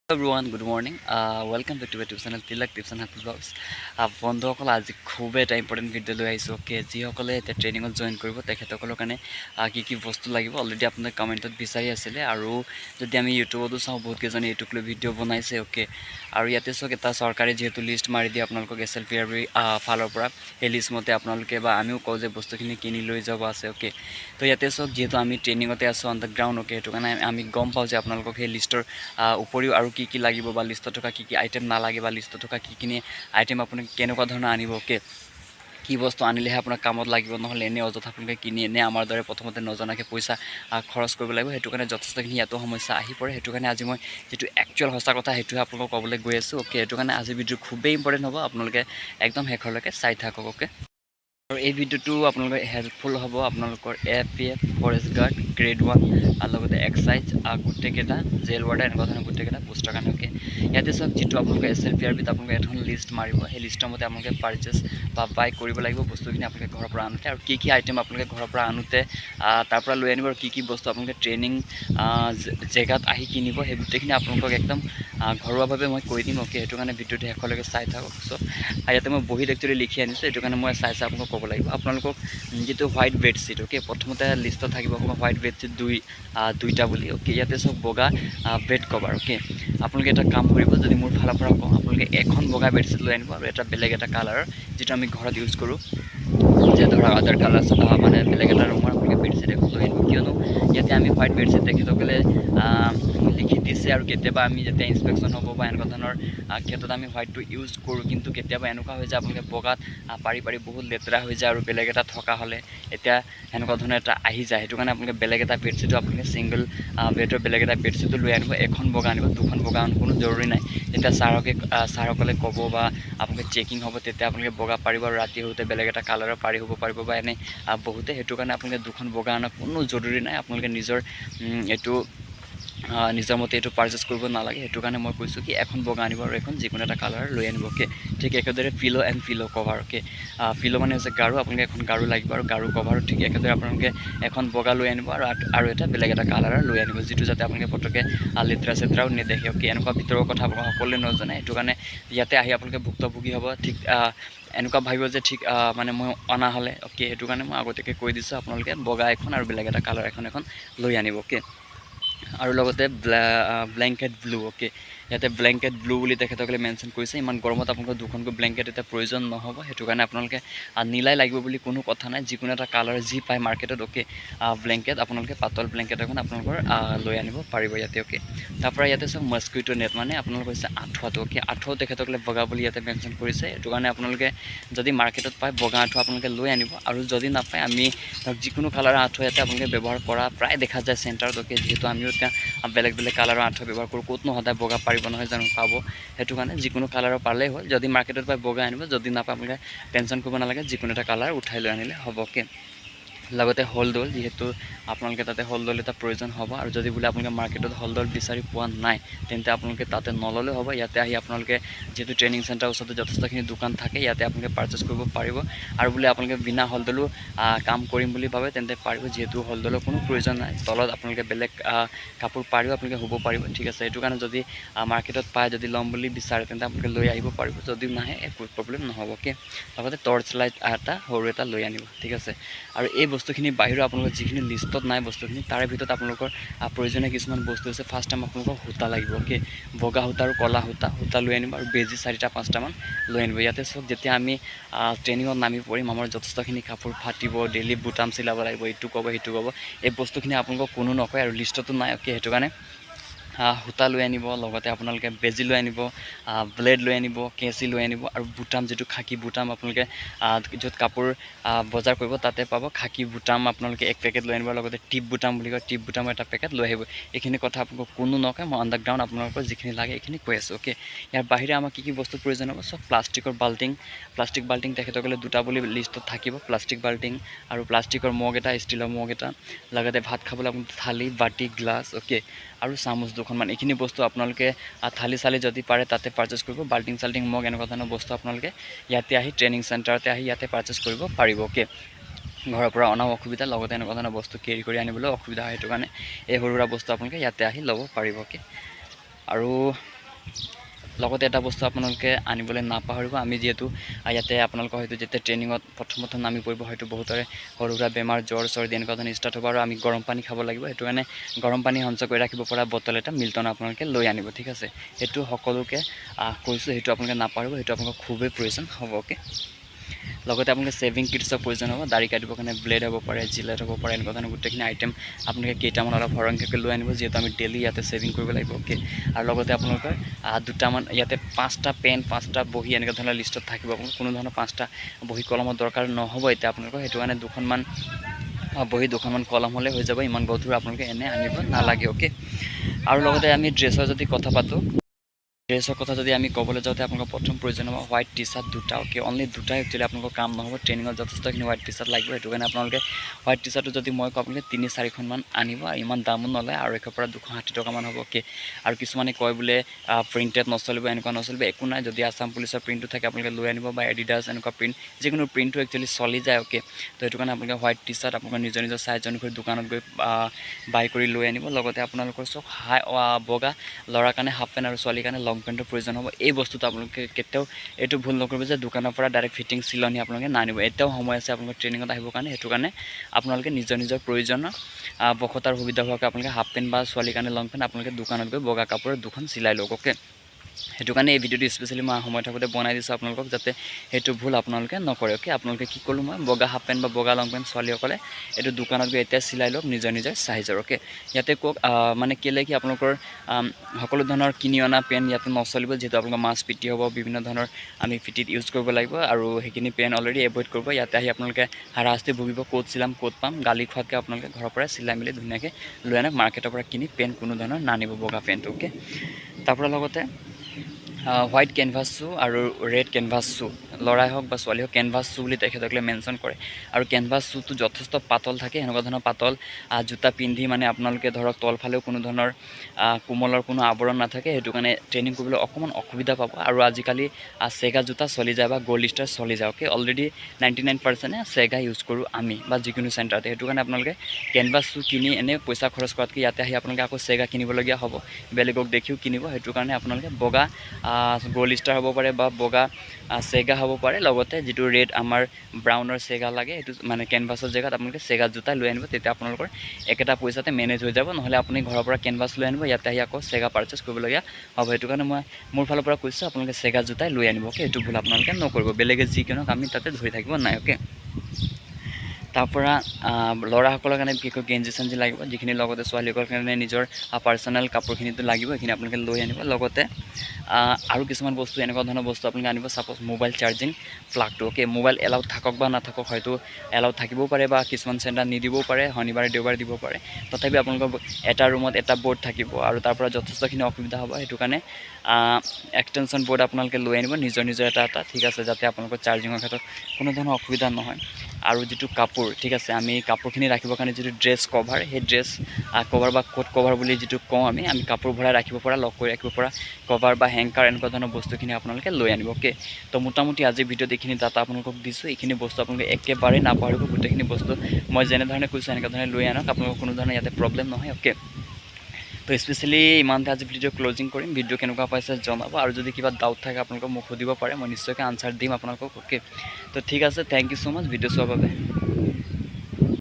Everyone, good morning. Welcome back to my YouTube channel, Tilak Tips and Happy Vlogs. বন্ধুসকল আজি খুব এটা important video' লৈ আহিছোঁ অ'কে যিসকলে এতিয়া ট্ৰেইনিঙত জইন কৰিব তেখেতসকলৰ কাৰণে কি কি বস্তু লাগিব অলৰেডি আপোনাক কমেণ্টত বিচাৰি আছিলে আৰু যদি আমি ইউটিউবতো চাওঁ বহুতকেইজনে এইটোক লৈ ভিডিঅ' বনাইছে অ'কে আৰু ইয়াতে চাওক এটা চৰকাৰে যিহেতু লিষ্ট মাৰি দিয়ে আপোনালোকক AFPF ফালৰ পৰা সেই লিষ্ট মতে আপোনালোকে বা আমিও কওঁ যে বস্তুখিনি কিনি লৈ যাব আছে অ'কে তো ইয়াতে চাওক যিহেতু আমি ট্ৰেইনিঙতে আছোঁ অন দ্য গ্ৰাউণ্ড অ'কে সেইটো কাৰণে আমি গম পাওঁ যে আপোনালোকক সেই লিষ্টৰ উপৰিও আৰু কি লাগিব বা লিষ্টত থকা কি আইটেম নালাগে বা লিষ্টত থকা কিখিনি আইটেম আপুনি কেনেকুৱা ধৰণৰ আনিব অ'কে কি বস্তু আনিলেহে আপোনাৰ কামত লাগিব নহ'লে এনে অযথা আপোনালোকে কিনি এনে আমাৰ দৰে প্ৰথমতে নজনাকৈ পইচা খৰচ কৰিব লাগিব সেইটো কাৰণে যথেষ্টখিনি ইয়াতো সমস্যা আহি পৰে সেইটো কাৰণে আজি মই যিটো একচুৱেল সঁচা কথা সেইটোহে আপোনালোকক ক'বলৈ গৈ আছোঁ অ'কে সেইটো কাৰণে আজি ভিডিঅ' খুবেই ইম্পৰ্টেণ্ট হ'ব আপোনালোকে একদম শেষলৈকে চাই থাকক অ'কে আৰু এই ভিডিঅ'টো আপোনালোকৰ হেল্পফুল হ'ব আপোনালোকৰ AFPF ফৰেষ্ট গাৰ্ড গ্ৰেড 1 আৰু লগতে এক্সাইজ গোটেইকেইটা জেল ৱাৰ্ডাৰ এনেকুৱা ধৰণৰ গোটেইকেইটা পোষ্টৰ কাৰণে অ'কে ইয়াতে চাওক যিটো আপোনালোকে AFPF আপোনালোকে এখন লিষ্ট মাৰিব সেই লিষ্টৰ মতে আপোনালোকে পাৰ্চেছ বা বাই কৰিব লাগিব বস্তুখিনি আপোনালোকে ঘৰৰ পৰা আনোতে আৰু কি আইটেম আপোনালোকে ঘৰৰ পৰা আনোতে তাৰ পৰা লৈ আনিব আৰু কি বস্তু আপোনালোকে ট্ৰেইনিং জেগাত আহি কিনিব সেই গোটেইখিনি আপোনালোকক একদম ঘৰুৱাভাৱে মই কৈ দিম অ'কে সেইটো কাৰণে ভিডিঅ'টো শেষলৈকে চাই থাকক চ' ইয়াতে মই বহীত একচুৱেলি লিখি আনিছোঁ সেইটো কাৰণে মই চাই আপোনালোকক ক'ব লাগিব আপোনালোকক যিটো হোৱাইট বেডশ্বীট অ'কে প্ৰথমতে লিষ্টত থাকিব আপোনাৰ হোৱাইট বেডশ্বীট দুইটা বুলি অ'কে ইয়াতে চব বগা বেড কভাৰ অ'কে আপোনালোকে এটা কাম কৰিব যদি মোৰ ফালৰ পৰা কওঁ আপোনালোকে এখন বগা বেডশ্বীট লৈ আনিব আৰু এটা বেলেগ এটা কালাৰৰ যিটো আমি ঘৰত ইউজ কৰোঁ যে ধৰক আদাৰ কালাৰ মানে বেলেগ এটা ৰঙৰ আপোনালোকে বেডশ্বীট এখন লৈ আনিব কিয়নো ইয়াতে আমি হোৱাইট বেডশ্বীট তেখেতসকলে লিখি দিছে আৰু কেতিয়াবা আমি যেতিয়া ইনস্পেকশ্যন হ'ব বা এনেকুৱা ধৰণৰ ক্ষেত্ৰত আমি হোৱাইটটো ইউজ কৰোঁ কিন্তু কেতিয়াবা এনেকুৱা হৈ যায় আপোনালোকে বগাত পাৰি বহুত লেতেৰা হৈ যায় আৰু বেলেগ এটা থকা হ'লে এতিয়া এনেকুৱা ধৰণৰ এটা আহি যায় সেইটো কাৰণে আপোনালোকে বেলেগ এটা বেডশ্বীটো আপোনালোকে ছিংগল বেডৰ বেলেগ এটা বেডশ্বীটো লৈ আনিব এখন বগা আনিব দুখন বগা আনিব কোনো জৰুৰী নাই যেতিয়া ছাৰসকলে ক'ব বা আপোনালোকে চেকিং হ'ব তেতিয়া আপোনালোকে বগা পাৰিব আৰু ৰাতি হওঁতে বেলেগ এটা কালাৰৰ পাৰি হ'ব পাৰিব বা এনেই বহুতে সেইটো কাৰণে আপোনালোকে দুখন বগা আনা কোনো জৰুৰী নাই আপোনালোকে নিজৰ নিজৰ মতে এইটো পাৰ্চেছ কৰিব নালাগে সেইটো কাৰণে মই কৈছোঁ কি এখন বগা আনিব আৰু এখন যিকোনো এটা কালাৰ লৈ আনিব অ'কে ঠিক একেদৰে পিল' কভাৰ অ'কে পিল' মানে হৈছে গাৰু আপোনালোকে এখন গাৰু লাগিব আৰু গাৰু কভাৰো ঠিক একেদৰে আপোনালোকে এখন বগা লৈ আনিব আৰু এটা বেলেগ এটা কালাৰৰ লৈ আনিব যিটো যাতে আপোনালোকে পটককৈ লেতেৰা চেতেৰাও নেদেখে অ'কে এনেকুৱা ভিতৰৰ কথা আপোনালোকে সকলোৱে নজনে সেইটো কাৰণে ইয়াতে আহি আপোনালোকে ভুক্তভোগী হ'ব ঠিক এনেকুৱা ভাবিব যে ঠিক মানে মই অনা হ'লে অ'কে সেইটো কাৰণে মই আগতীয়াকৈ কৈ দিছোঁ আপোনালোকে বগা এখন আৰু বেলেগ এটা কালাৰ এখন লৈ আনিব অ'কে আৰু লগতে ব্লেংকেট ব্লু অ'কে ইয়াতে ব্লেংকেট ব্লু বুলি তেখেতসকলে মেনশ্যন কৰিছে ইমান গৰমত আপোনালোকৰ দুখনকৈ ব্লেংকেট এতিয়া প্ৰয়োজন নহ'ব সেইটো কাৰণে আপোনালোকে নীলাই লাগিব বুলি কোনো কথা নাই যিকোনো এটা কালাৰ যি পায় মাৰ্কেটত অ'কে ব্লেংকেট আপোনালোকে পাতল ব্লেংকেট এখন আপোনালোকৰ লৈ আনিব পাৰিব ইয়াতে অ'কে তাৰপৰা ইয়াতে চাওক মস্কিটো নেট মানে আপোনালোকৰ হৈছে আঁঠুৱাটো অ'কে আঁঠুৱাও তেখেতসকলে বগা বুলি ইয়াতে মেনশ্যন কৰিছে সেইটো কাৰণে আপোনালোকে যদি মাৰ্কেটত পায় বগা আঁঠুৱা আপোনালোকে লৈ আনিব আৰু যদি নাপায় আমি ধৰক যিকোনো কালাৰৰ আঁঠুৱা ইয়াতে আপোনালোকে ব্যৱহাৰ কৰা প্ৰায় দেখা যায় চেণ্টাৰত অ'কে যিহেতু আমিও এতিয়া বেলেগ কালাৰৰ আঁঠুৱা ব্যৱহাৰ কৰোঁ ক'তনো সদায় বগা পাৰিব নহয় জানো পাব সেইটো কাৰণে যিকোনো কালাৰৰ পালেই হ'ল যদি মাৰ্কেটত পাই বগা আনিব যদি নাপায় আপোনালোকে টেনশ্যন কৰিব নালাগে যিকোনো এটা কালাৰ উঠাই লৈ আনিলে হ'ব অ'কে লগতে হলদল যিহেতু আপোনালোকে তাতে হলদল এটা প্ৰয়োজন হ'ব আৰু যদি বোলে আপোনালোকে মাৰ্কেটত হলদল বিচাৰি পোৱা নাই তেন্তে আপোনালোকে তাতে নল'লেও হ'ব ইয়াতে আহি আপোনালোকে যিহেতু ট্ৰেইনিং চেণ্টাৰ ওচৰতে যথেষ্টখিনি দোকান থাকে ইয়াতে আপোনালোকে পাৰ্চেছ কৰিব পাৰিব আৰু বোলে আপোনালোকে বিনা হলদলো কাম কৰিম বুলি ভাবে তেন্তে পাৰিব যিহেতু হলদলৰ কোনো প্ৰয়োজন নাই তলত আপোনালোকে বেলেগ কাপোৰ পাৰিও আপোনালোকে হ'ব পাৰিব ঠিক আছে সেইটো কাৰণে যদি মাৰ্কেটত পায় যদি ল'ম বুলি বিচাৰে তেন্তে আপোনালোকে লৈ আহিব পাৰিব যদিও নাহে একো প্ৰব্লেম নহ'ব অ'কে লগতে টৰ্চ লাইট এটা সৰু এটা লৈ আনিব ঠিক আছে আৰু এই বস্তুখিনি বাহিৰৰ আপোনালোকৰ যিখিনি লিষ্টত নাই বস্তুখিনি তাৰে ভিতৰত আপোনালোকৰ প্ৰয়োজনীয় কিছুমান বস্তু আছে ফাৰ্ষ্ট টাইম আপোনালোকৰ সূতা লাগিব অ'কে বগা সূতা আৰু ক'লা সূতা লৈ আনিব আৰু বেজি 4-5টামান লৈ আনিব ইয়াতে চব যেতিয়া আমি ট্ৰেইনিঙত নামি পৰিম আমাৰ যথেষ্টখিনি কাপোৰ ফাটিব ডেইলি বুটাম চিলাব লাগিব এইটো ক'ব সেইটো ক'ব এই বস্তুখিনি আপোনালোকক কোনো নকয় আৰু লিষ্টতো নাই অ'কে সেইটো কাৰণে সূতা লৈ আনিব লগতে আপোনালোকে বেজি লৈ আনিব ব্লেড লৈ আনিব কেঁচি লৈ আনিব আৰু বুটাম যিটো খাকী বুটাম আপোনালোকে য'ত কাপোৰ বজাৰ কৰিব তাতে পাব খাকী বুটাম আপোনালোকে এক পেকেট লৈ আনিব লগতে টিপ বুটাম বুলি কয় টিপ বুটামৰ এটা পেকেট লৈ আহিব এইখিনি কথা আপোনালোকক কোনো নকয় মই আণ্ডাৰগ্ৰাউণ্ড আপোনালোকৰ যিখিনি লাগে এইখিনি কৈ আছোঁ অ'কে ইয়াৰ বাহিৰে আমাক কি বস্তু প্ৰয়োজন হ'ব চব প্লাষ্টিক বাল্টিং তেখেতসকলে দুটা বুলি লিষ্টত থাকিব প্লাষ্টিক বাল্টিং আৰু প্লাষ্টিকৰ মগ এটা ষ্টীলৰ মগ এটা লগতে ভাত খাবলৈ আপুনি থালি বাতি গ্লাছ অ'কে আৰু চামুচ দুখনমান এইখিনি বস্তু আপোনালোকে থালি চালি যদি পাৰে তাতে পাৰ্চেছ কৰিব বাল্টিং চাল্টিং মগ এনেকুৱা ধৰণৰ বস্তু আপোনালোকে ইয়াতে আহি ট্ৰেইনিং চেণ্টাৰতে আহি ইয়াতে পাৰ্চেছ কৰিব পাৰিব অ'কে ঘৰৰ পৰা অনাও অসুবিধা লগতে এনেকুৱা ধৰণৰ বস্তু কেৰি কৰি আনিবলৈ অসুবিধা হয় সেইটো কাৰণে এই সৰু সুৰা বস্তু আপোনালোকে ইয়াতে আহি ল'ব পাৰিব অ'কে আৰু লগতে এটা বস্তু আপোনালোকে আনিবলৈ নাপাহৰিব, আমি যিহেতু ইয়াতে আপোনালোকৰ হয়তো যেতিয়া ট্ৰেইনিঙত প্ৰথম নামি পৰিব হয়তো বহুতৰে সৰু সুৰা বেমাৰ জ্বৰ চৰ্দি এনেকুৱা ধৰণৰ ষ্টাৰ্ট হ'ব আৰু আমি গৰম পানী খাব লাগিব। সেইটো কাৰণে গৰম পানী সঞ্চয় কৰি ৰাখিব পৰা বটল এটা মিল্টন আপোনালোকে লৈ আনিব, ঠিক আছে। সেইটো সকলোকে কৈছোঁ, সেইটো আপোনালোকে নাপাহৰিব, সেইটো আপোনালোকৰ খুবেই প্ৰয়োজন হ'ব। অ'কে, লগতে আপোনালোকে ছেভিং কিটছৰ প্ৰয়োজন হ'ব। দাড়ি কাটিবৰ কাৰণে ব্লেড হ'ব পাৰে, জিলেট হ'ব পাৰে, এনেকুৱা ধৰণৰ গোটেইখিনি আইটেম আপোনালোকে কেইটামান অলপ সৰহকৈ লৈ আনিব, যিহেতু আমি ডেইলি ইয়াতে ছেভিং কৰিব লাগিব। অ'কে, আৰু লগতে আপোনালোকৰ দুটামান ইয়াতে 5টা পেন 5টা বহী এনেকুৱা ধৰণৰ লিষ্টত থাকিব। কোনো ধৰণৰ 5টা বহী কলমৰ দৰকাৰ নহ'ব এতিয়া আপোনালোকৰ, সেইটো কাৰণে দুখনমান বহী দুখনমান কলম হ'লে হৈ যাব, ইমান গধুৰ আপোনালোকে এনে আনিব নালাগে। অ'কে, আৰু লগতে আমি ড্ৰেছৰ যদি কথা পাতোঁ, ড্ৰেছৰ কথা যদি আমি ক'বলৈ যাওঁতে আপোনালোকৰ প্ৰথম প্ৰয়োজন হ'ব হোৱাইট টি চাৰ্ট দুটা। অ'কে, অনলি দুটাই একচুৱেলি আপোনালোকৰ কাম নহ'ব, ট্ৰেইনিঙত যথেষ্টখিনি হোৱাইট টি চাৰ্ট লাগিব। সেইটো কাৰণে আপোনালোকে হোৱাইট টি চাৰ্টটো যদি মই কওঁ আপোনালোকে 3-4খনমান আনিব, আৰু ইমান দামো নলয়, আৰু 100 পৰা 260 টকামান হ'ব। অ'কে, আৰু কিছুমানে কয় বোলে প্ৰিণ্টেড নচলিব, এনেকুৱা নচলিব, একো নাই। যদি আছাম পুলিচৰ প্ৰিণ্টটো থাকে আপোনালোকে লৈ আনিব, বা এডিডাছ এনেকুৱা প্ৰিণ্ট, যিকোনো প্ৰিণ্টটো একচুৱেলি চলি যায়। অ'কে, তো সেইটো কাৰণে আপোনালোকে হোৱাইট টি চাৰ্ট আপোনালোকৰ নিজৰ চাইজ অনুসৰি দোকানত গৈ বাই কৰি লৈ আনিব। লগতে আপোনালোকৰ চব বগা ল'ৰাৰ কাৰণে হাফ পেণ্ট আৰু ছোৱালীৰ কাৰণে লং পেণ্টৰ প্ৰয়োজন হ'ব। এই বস্তুটো আপোনালোকে কেতিয়াও এইটো ভুল নকৰিব যে দোকানৰ পৰা ডাইৰেক্ট ফিটিং চিলনি আপোনালোকে নানিব। এতিয়াও সময় আছে আপোনালোকৰ ট্ৰেইনিঙত আহিবৰ কাৰণে, সেইটো কাৰণে আপোনালোকে নিজৰ প্ৰয়োজনৰ বশতাৰ সুবিধা হোৱাকৈ আপোনালোকে হাফ পেণ্ট বা ছোৱালীৰ কাৰণে লং পেণ্ট আপোনালোকে দোকানত গৈ বগা কাপোৰৰ দুখন চিলাই লওক। অ'কে, সেইটো কাৰণে এই ভিডিঅ'টো স্পেচিয়েলি মই সময় থাকোঁতে বনাই দিছোঁ আপোনালোকক, যাতে সেইটো ভুল আপোনালোকে নকৰে। অ'কে, আপোনালোকে কি ক'লোঁ মই, বগা হাফ পেণ্ট বা বগা লং পেণ্ট ছোৱালীসকলে এইটো দোকানত গৈ এতিয়া চিলাই লওক নিজৰ চাইজৰ। অ'কে, ইয়াতে কওক মানে কেলৈ কি আপোনালোকৰ সকলো ধৰণৰ কিনি অনা পেণ্ট ইয়াতে নচলিব, যিহেতু আপোনালোকৰ মাছ পিটি হ'ব, বিভিন্ন ধৰণৰ আমি পিটিত ইউজ কৰিব লাগিব, আৰু সেইখিনি পেণ্ট অলৰেডি এভইড কৰিব। ইয়াতে আহি আপোনালোকে হাৰাশাস্তি ভুগিব, ক'ত চিলাম ক'ত পাম, গালি খোৱাতকৈ আপোনালোকে ঘৰৰ পৰাই চিলাই মেলি ধুনীয়াকৈ লৈ আনক, মাৰ্কেটৰ পৰা কিনি পেণ্ট কোনো ধৰণৰ নানিব বগা পেণ্টটো। অ'কে, তাৰপৰা লগতে হোৱাইট কেনভাছ শ্বু আৰু ৰেড কেনভাছ শ্বু, ল'ৰাই হওক বা ছোৱালী হওক, কেনভাছ শ্বু বুলি তেখেতসকলে মেনশ্যন কৰে। আৰু কেনভাছ শ্বুটো যথেষ্ট পাতল থাকে, এনেকুৱা ধৰণৰ পাতল জোতা পিন্ধি মানে আপোনালোকে ধৰক তলফালেও কোনো ধৰণৰ কোমলৰ কোনো আৱৰণ নাথাকে, সেইটো কাৰণে ট্ৰেইনিং কৰিবলৈ অকণমান অসুবিধা পাব। আৰু আজিকালি চেগা জোতা চলি যায় বা গ'ল্ড ষ্টাৰ চলি যায়। অ'কে, অলৰেডি 99% চেগা ইউজ কৰোঁ আমি বা যিকোনো চেণ্টাৰতে, সেইটো কাৰণে আপোনালোকে কেনভাছ শ্বু কিনি এনেই পইচা খৰচ কৰাতকৈ ইয়াতে আহি আপোনালোকে আকৌ চেগা কিনিবলগীয়া হ'ব, বেলেগক দেখিও কিনিব। সেইটো কাৰণে আপোনালোকে বগা গ'ল্ড ষ্টাৰ হ'ব পাৰে বা বগা চেগা হ'ব পাৰে, লগতে যিটো ৰেড আমাৰ ব্ৰাউনৰ চেগা লাগে, সেইটো মানে কেনভাছৰ জেগাত আপোনালোকে চেগা জোতা লৈ আনিব, তেতিয়া আপোনালোকৰ একেটা পইচাতে মেনেজ হৈ যাব। নহ'লে আপুনি ঘৰৰ পৰা কেনভাছ লৈ আনিব, ইয়াতে আহি আকৌ চেগা পাৰ্চেছ কৰিবলগীয়া হ'ব। সেইটো কাৰণে মই মোৰ ফালৰ পৰা কৈছোঁ আপোনালোকে চেগা জোতাই লৈ আনিব। অ'কে, এইটো ভুল আপোনালোকে নকৰিব, বেলেগে যি কিনক আমি তাতে ধৰি থাকিব নাই। অ'কে, তাৰপৰা ল'ৰাসকলৰ কাৰণে বিশেষকৈ গেঞ্জি চেঞ্জি লাগিব, যিখিনি লগতে ছোৱালীসকলৰ কাৰণে নিজৰ পাৰ্চনেল কাপোৰখিনিতো লাগিব, সেইখিনি আপোনালোকে লৈ আনিব। লগতে আৰু কিছুমান বস্তু এনেকুৱা ধৰণৰ বস্তু আপোনালোকে আনিব, ছাপ'জ মোবাইল চাৰ্জিং প্লাগটো। অ'কে, মোবাইল এলাউড থাকক বা নাথাকক, হয়তো এলাউড থাকিবও পাৰে বা কিছুমান চেণ্টাৰ নিদিবও পাৰে, শনিবাৰে দেওবাৰে দিব পাৰে, তথাপি আপোনালোকৰ এটা ৰুমত এটা বৰ্ড থাকিব আৰু তাৰ পৰা যথেষ্টখিনি অসুবিধা হ'ব। সেইটো কাৰণে এক্সটেনশ্যন বৰ্ড আপোনালোকে লৈ আনিব নিজৰ এটা, ঠিক আছে, যাতে আপোনালোকৰ চাৰ্জিঙৰ ক্ষেত্ৰত কোনো ধৰণৰ অসুবিধা নহয়। আৰু যিটো কাপোৰ, ঠিক আছে, আমি কাপোৰখিনি ৰাখিবৰ কাৰণে যিটো ড্ৰেছ কভাৰ, সেই ড্ৰেছ কভাৰ বা কোট কভাৰ বুলি যিটো কওঁ আমি কাপোৰ ভৰাই ৰাখিব পৰা, লক কৰি ৰাখিব পৰা কভাৰ বা হেংকাৰ, এনেকুৱা ধৰণৰ বস্তুখিনি আপোনালোকে লৈ আনিব। অ'কে, তো মোটামুটি আজিৰ ভিডিঅ'ত এইখিনি ডাটা আপোনালোকক দিছোঁ, এইখিনি বস্তু আপোনালোকে একেবাৰে নাপাহৰিব, গোটেইখিনি বস্তু মই যেনেধৰণে কৈছোঁ এনেকুৱা ধৰণে লৈ আনক, আপোনালোকৰ কোনো ধৰণৰ ইয়াতে প্ৰব্লেম নহয়। অ'কে, তো স্পেচিয়েলি ইমানতে আজি ভিডিঅ' ক্লজিং কৰিম। ভিডিঅ' কেনেকুৱা পাইছে জনাব, আৰু যদি কিবা ডাউট থাকে আপোনালোকক মোক সুধিব পাৰে, মই নিশ্চয়কৈ আনচাৰ দিম আপোনালোকক। অ'কে, তো ঠিক আছে, thank you so' much video' চোৱাৰ বাবে।